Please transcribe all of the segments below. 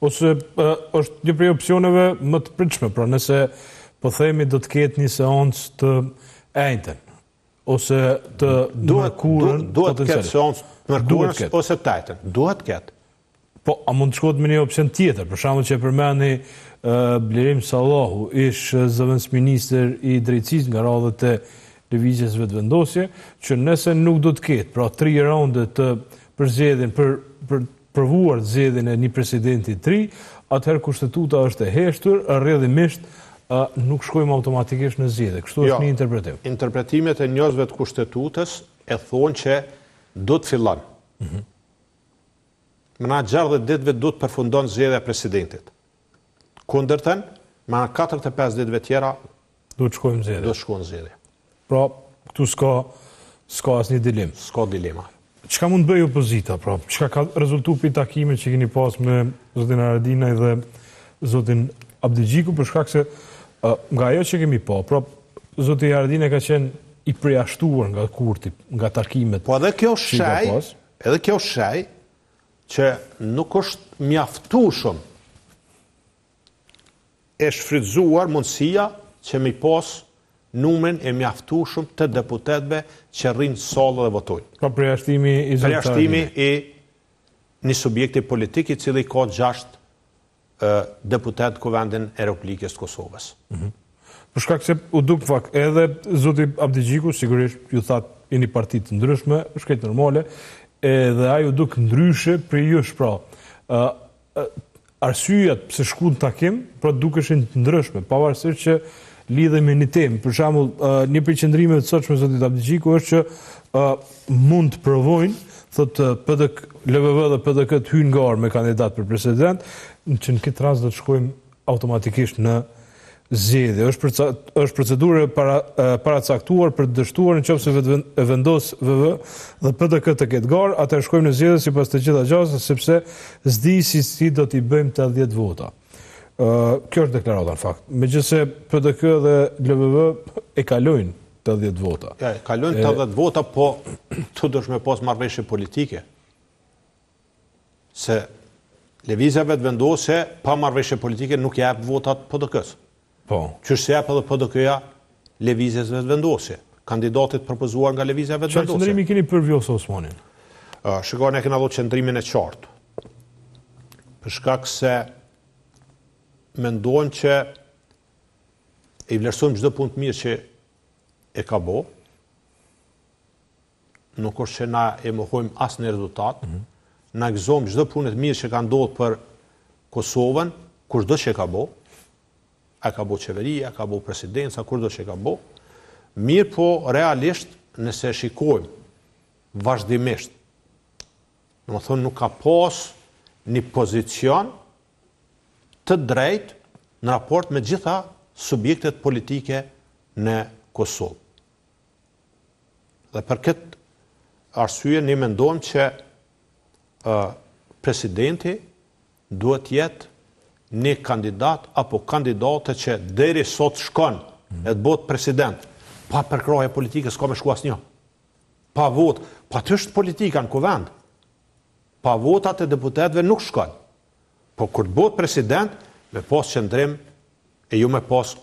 ose është një prej opsioneve më të pritshme, pra nëse po themi do të ketë një seancë të enjtën, ose të mërkurën. Duhet të ketë seancë të mërkurës ose të enjtën. Duhet të ketë. Po, a mund të shkohet me një opsion tjetër, për shembull që e përmeni Blerim Sallahu, ish zëvendës ministër i drejtësisë nga radhët e lëvizjes vetëvendosje, që nëse nuk do të ketë, pra 3 raunde të përzgjedhjen për provuar zgjedhjen e një presidenti të ri, atëherë kushtetuta është e heshtur, rrjedhimisht nuk shkojmë automatikisht në zgjedhje. Kështu është një interpretim. Interpretimet e njerëzve të kushtetutës e thonë që do të fillon. Mëna 60 ditëve do të përfundon zgjedhja e presidentit. Kundërtën, mëna 45 ditëve tjera do të shkojmë zgjedhje. Do të shkojmë zgjedhje. Pra, këtu s'ka asnjë dilemë. S'ka dilema. Çka mund bëj opozita, pra? Çka ka rezultuar pi takimit që keni pas me zotin Haradinaj dhe zotin Abdigjiku, për shkak se nga ajo që kemi pa, pra zoti Haradinaj ka qenë i përjashtuar nga Kurti, nga takimet. Po edhe kjo shaj që nuk është mjaftueshëm e shfrytzuar mundësia që mi pas numrin e mjaftueshëm të deputetëve që rrinë sallë dhe votojnë. Pra përjashtimi i zotit përjashtimi i një subjekti politik i cili ka 6 deputet Kuvendin e Republikës të Kosovës. Për shkak se u duk fakt edhe zoti Abdigjiku, sigurisht ju thatë i një parti të ndryshme, shkret normale, edhe ai u duk ndryshe për jush, pra. Arsyet pse shku në takim, pra dukeshin të ndryshme, pavarësisht që lidhe me një temë. Për shembull, një prej qëndrimeve të sotshme zotit Abdigjiku është që mund të provojnë, thotë LVV dhe PDK të hyjnë garë me kandidat për president, që në këtë rast do të shkojmë automatikisht në zgjedhje. Është procedurë paracaktuar për të dështuar nëse vendos VV dhe PDK të ketë garë, atëherë shkojmë në zgjedhje sipas të gjitha gjasat, sepse s'di si do t'i bëjmë 80 vota. Kjo është deklarata në fakt. Megjithëse PDK dhe LVV e kalojnë 80 vota. Ja, kalojnë 80 vota, po tu dush me pas marrëveshje politike. Se lëvizja vetëvendosje pa marrëveshje politike nuk jep votat PDK-s. Po. Qysh se jep edhe PDK-ja lëvizjes vetëvendosje. Kandidatit propozuar nga lëvizja vetëvendosje. Çfarë qëndrimi keni për Vjosa Osmanin? Shikoj, ne kena dhënë qëndrimin e qartë. Për shkak se mendojnë që i vlerësojmë çdo punë të mirë që e ka bo, nuk është që na e mohojmë asë një rezultat, na gëzojmë çdo punë të mirë që ka ndodhur për Kosovën, kushdo që e ka bo, a ka bo qeveria, a ka bo presidenca, kushdo që e ka bo, mirë po realisht nëse shikojmë vazhdimisht, në më thonë nuk ka pas një pozicion të drejt në raport me gjitha subjektet politike në Kosovë. Dhe për këtë arsye ne mendojmë që presidenti duhet jetë një kandidat apo kandidate që deri sot shkon e të bëhet president, pa përkraje politike s'ka me shku asnjë. Pa vot, pa të është politika në kuvend. Pa votat e deputetëve nuk shkon. Po kur të bëhet president, me pas qëndrim e ju me pas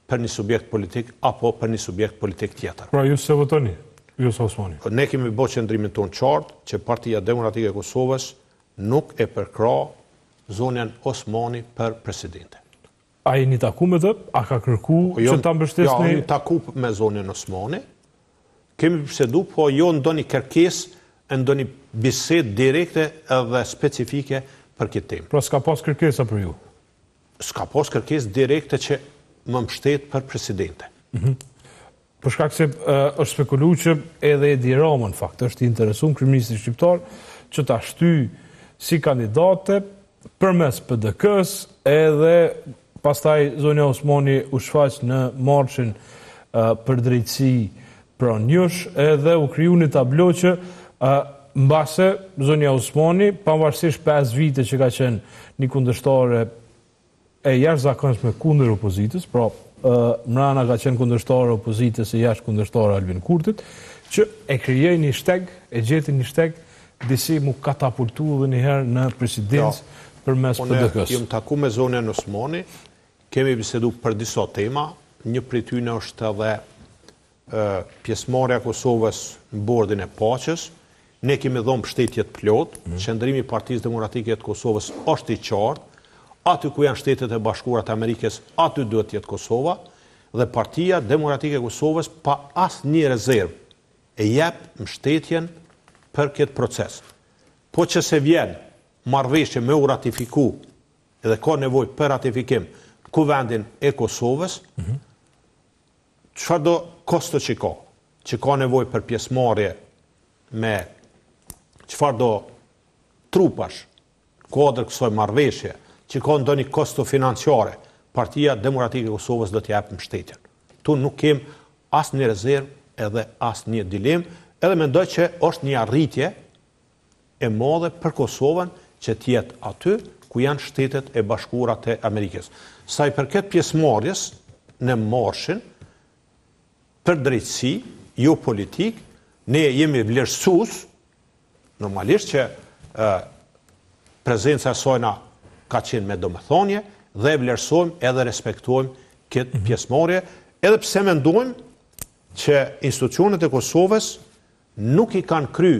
për një subjekt politik apo për një subjekt politik tjetër. Pra ju se votoni, Vjosa Osmani? Ne kemi bërë qëndrimin tonë qartë që Partia Demokratike e Kosovës nuk e përkra zonën Osmani për presidente. A jeni taku me të? A ka kërku që ta mbështesni? Ja, jeni taku me zonën Osmani. Kemi përsedu, po jo ndonjë kërkesë, ndonjë bisedë direkte edhe specifike për këtë temë. Pra s'ka pas kërkesa për ju? S'ka pas kërkesë direkte që më mbështet për presidente. Për shkak se është spekuluar që edhe Edi Rama në fakt është i interesuar kryeministri shqiptar që ta shtyj si kandidate përmes PDK-s, edhe pastaj zonja Osmani u shfaq në marshin për drejtësi pranë njosh, edhe u kriju një tablo që mbase zonja Osmani, pavarësisht 5 vite që ka qenë një kundërshtare e jashtëzakonshme kundër opozitës, pra mrana ka qenë kundërshtare opozitës e jashtë kundërshtare Albin Kurtit, që e krijoi një shteg, e gjeti një shteg, disi mu katapultu dhe njëherë në presidencë përmes PDK-s. Unë jam taku me zonën Osmani, kemi bisedu për disa tema, një prej tyre është edhe pjesëmarrja e Kosovës në bordin e paqes. Ne kemi dhënë mbështetje të plot, qëndrimi i Partisë Demokratike të Kosovës është i qartë, aty ku janë Shtetet e Bashkuara të Amerikës, aty duhet të jetë Kosova, dhe Partia Demokratike e Kosovës pa asnjë rezervë e jep mbështetjen për këtë proces. Po që se vjen marrëveshje me u ratifiku edhe ka nevojë për ratifikim kuvendin e Kosovës, çfarë do kosto që ka nevojë për pjesëmarrje me çfarë do trupash kodër kësaj marrëveshje, që ka ndonjë kosto financiare, Partia Demokratike e Kosovës do të japë mbështetjen. Tu nuk kem asnjë rezervë edhe asnjë dilemë, edhe mendoj që është një arritje e madhe për Kosovën që të jetë aty ku janë Shtetet e Bashkuara të Amerikës. Sa i përket pjesëmarrjes në marshin për drejtësi, jo politik, ne jemi vlerësues, normalisht që prezenca e saj ka qenë me domethënie dhe vlerësojmë edhe respektojmë këtë pjesëmarrje, edhe pse mendojmë që institucionet e Kosovës nuk i kanë kry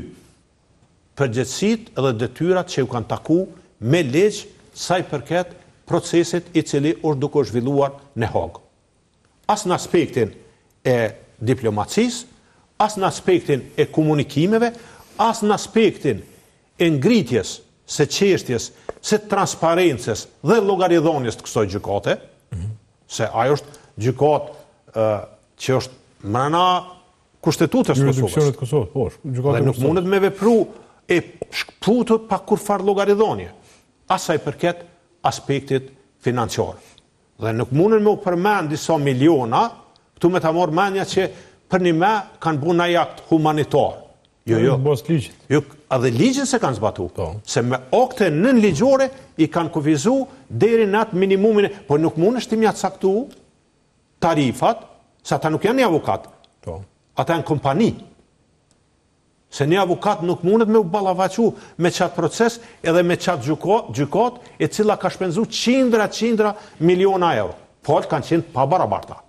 përgjegjësitë edhe detyrat që u kanë taku me ligj sa i përket procesit i cili është duke u zhvilluar në Hagë. As në aspektin e diplomacisë, as në aspektin e komunikimeve, as në aspektin e ngritjes së çështjes së transparencës dhe llogaridhënies të kësaj gjykate, se ajo është gjykatë që është brenda kushtetutës së Kosovës. Dhe nuk mundet me vepru e shkputur pa kurfar llogaridhënie, asaj përket aspektit financiar. Dhe nuk mundet me u përmend disa miliona, këtu me ta marr mendja që për një me kanë bu një akt humanitar. Jo. Edhe ligjin se kanë zbatu. Se me akte nënligjore i kanë kufizu deri në atë minimumin, por nuk mund është të caktu tarifat, se ata nuk janë një avokat. Ata janë kompani. Se një avokat nuk mundet me u ballavaçu me qatë proces edhe me qatë gjykat e cila ka shpenzu qindra miliona euro. Por kanë qenë pa barabarta.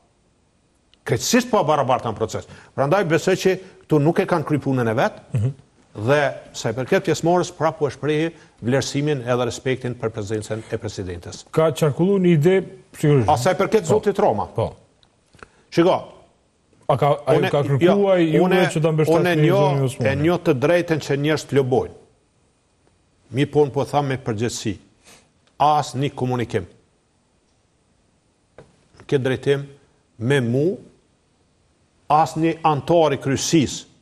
Krejtësisht pa barabarta në proces. Prandaj besoj që këtu nuk e kanë kry punën e vetë, dhe sa i përket pjesëmarrjes prapë e shprehë vlerësimin edhe respektin për prezencën e presidentes. Ka qarkulluar një ide sigurisht. Sa i përket zotit Roma. Shiko. A ka kërkuar juve që ta mbështetni zonën Osmani? Unë e njoh të drejtën që njerëz të lobojnë. Mi po tham me përgjegjësi. As një komunikim. Këtë drejtim me mu as një antari kryesisë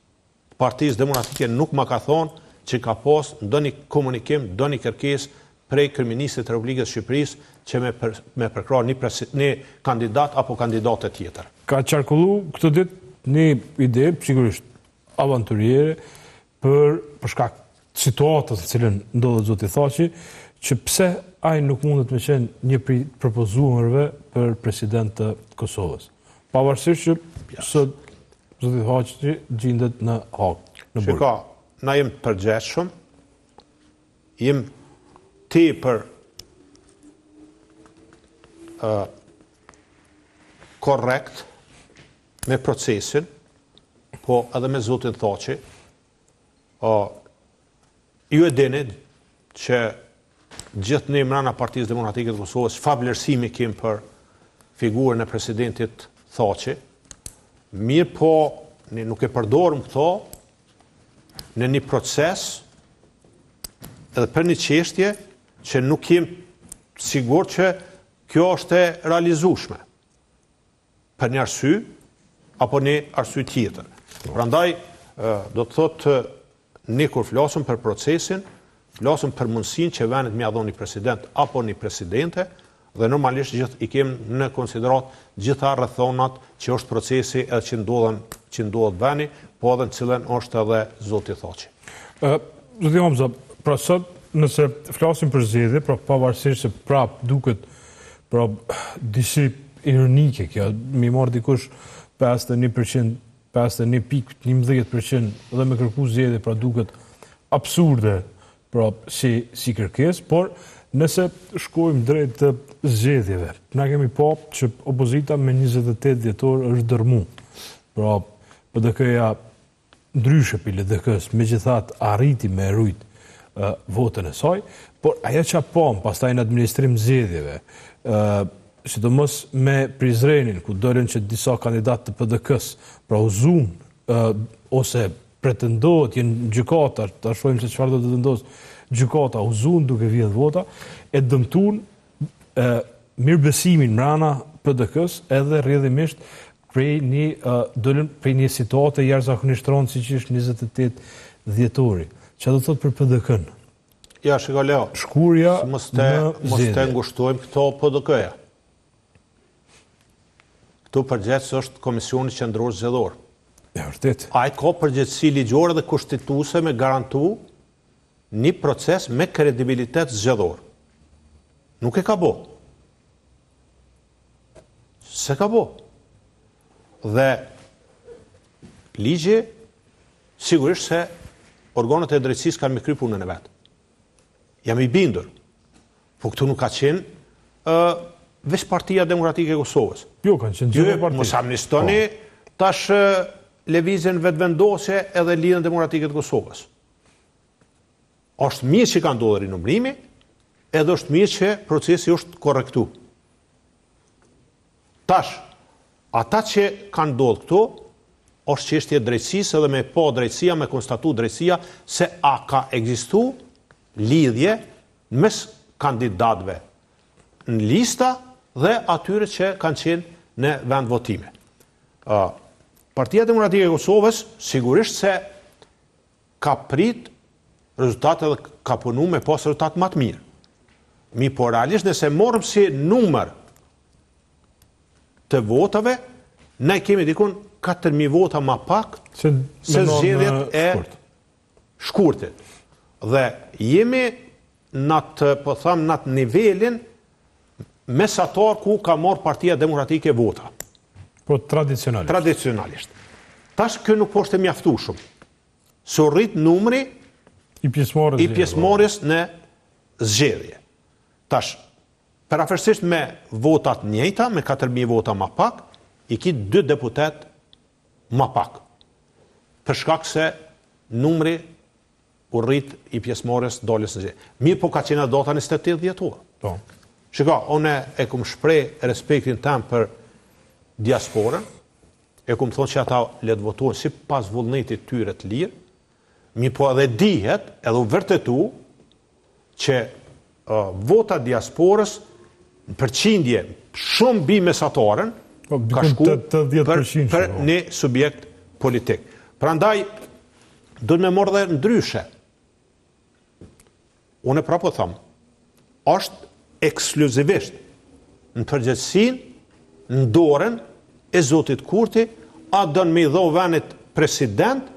Partisë Demokratike nuk ma ka thonë që ka pas ndonjë komunikim, ndonjë kërkesë prej Kryeministit të Republikës së Shqipërisë që me përkrah një kandidat apo kandidate tjetër. Ka qarkulluar këtë ditë një ide, sigurisht avanturiere, për shkak situatës në cilën ndodhet zoti Thaçi, që pse ai nuk mundet me qenë një prej propozuarve për president të Kosovës. Pavarësisht që sot zoti Thaçi gjendet në Hagë, në Burg. Shiko, na jem të përgjithshëm, jem tepër korrekt me procesin, po edhe me zotin Thaçi. Ju e dini që gjithë ne mbrana Partisë Demokratike të Kosovës fa vlerësimi kem për figurën e presidentit Thaçi. Mirë po, ne nuk e përdorëm këto në një proces edhe për një çështje që nuk jem sigur që kjo është e realizueshme. Për një arsye apo një arsye tjetër. Prandaj do të thotë ne kur flasim për procesin, flasim për mundësinë që vendet me ia dhënë një president apo një presidente, dhe normalisht i kemë në konsiderat gjitha rrethonat që është procesi edhe që ndodhet veni, po edhe në cilën është edhe zoti Thaçi. Zoti Hamza, pra sot nëse flasim për zgjedhje, pra pavarësisht se prap duket pra disi ironike kjo, mi marr dikush 51%, 51.11% dhe me kërku zgjedhje, pra duket absurde pra si kërkesë, por Nëse shkojmë drejt të zgjedhjeve, na kemi pa që opozita me 28 dhjetor është dërmu. Pra, PDK-ja ndryshe pi LDK-s, megjithatë arriti me rujt votën e saj, por ajo që pam pastaj në administrim zgjedhjeve, sidomos me Prizrenin, ku dolën që disa kandidatë të PDK-s, pra u zun ose pretendohet jenë gjykata, ta shohim se çfarë do të vendosë gjykata, u zun duke vjedh vota, e dëmtuan mirëbesimin mrana PDK-s edhe rrjedhimisht prej një situate jashtëzakonisht rëndë siç ishte 28 dhjetori. Çfarë do të thotë për PDK-n? Ja, shiko Leo. Shkurja mos të ngushtojmë këto PDK-ja. Këtu përgjegjës është Komisioni Qendror Zgjedhor. E vërtet. Ai ka përgjegjësi ligjore dhe kushtetuese me garantu një proces me kredibilitet zgjedhor. Nuk e ka bo. Se ka bo. Dhe ligji sigurisht se organet e drejtësisë kanë me kry punën e vetë. Jam i bindur. Po këtu nuk ka qenë veç Partia Demokratike e Kosovës. Jo, kanë qenë gjithë parti. Mos amnistoni tash lëvizjen vetëvendosje edhe Lidhjen Demokratike të Kosovës. Është mirë që ka ndodhur rinumërimi, edhe është mirë që procesi është korrektu. Tash, ata që kanë ndodhur këtu, është çështje drejtësisë edhe me pa drejtësia, me konstatu drejtësia se a ka ekzistu lidhje mes kandidatëve në lista dhe atyre që kanë qenë në vend votime. Partia Demokratike e Kosovës sigurisht se ka prit rezultate dhe ka punu me pas rezultat më të mirë. Mi po realisht nëse morëm si numër të votave, ne kemi dikun 4.000 vota ma pak se zgjedhjet e shkurtit. Dhe jemi në atë nivelin mesatar ku ka marrë Partia Demokratike vota. Po tradicionalisht. Tradicionalisht. Tash kjo nuk po është e mjaftueshëm. Se rrit numri i pjesëmarrjes në zgjedhje. Tash, parafërsisht me votat njëjta, me 4.000 vota ma pak, i ki 2 deputet ma pak. Për shkak se numri u rrit i pjesëmarrjes daljes në zgjedhje. Mirë po ka qenë data 28 dhjetor. Po. Shiko, unë e kum shpreh respektin tam për diasporën, e kum thonë që ata le të votojnë si pas vullnetit tyre të lirë, mi po edhe dihet, edhe u vërtetu, që vota diasporës në përqindje shumë bi mesataren, ka shku për një subjekt politik. Prandaj, do të me morë dhe ndryshe. Unë e prapo thamë, është ekskluzivisht në përgjithësin, në dorën e Zotit Kurti, a dënë me i dho venit president,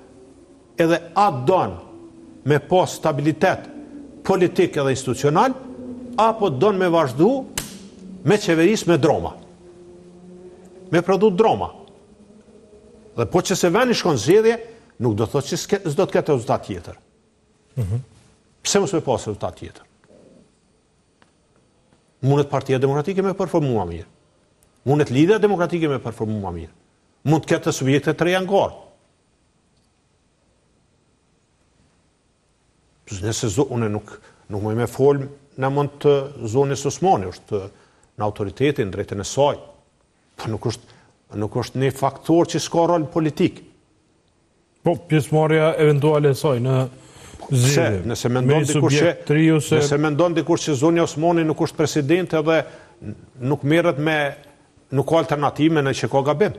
edhe a dënë me pas stabilitet politik edhe institucional, apo dënë me vazhdu me qeveris me droma. Me produt droma. Dhe po që se veni shkon zgjedhje, nuk do thot që s'do të ketë rezultat tjetër. Pse mos me pas rezultat tjetër? Mundet Partia Demokratike me performua mirë. Mundet Lidhja Demokratike me performua mirë. Mund të ketë subjekte të reja ngarë. Nëse unë nuk më me folë në mund të zonës Osmani, është në autoritetin, drejtën e saj. Po nuk është një faktor që s'ka rol politik. Po, pjesëmarrja eventuale e saj në zgjedhje. Nëse mendon dikur që zonja Osmani nuk është president edhe nuk merret me nuk ka alternative në që ka gabim.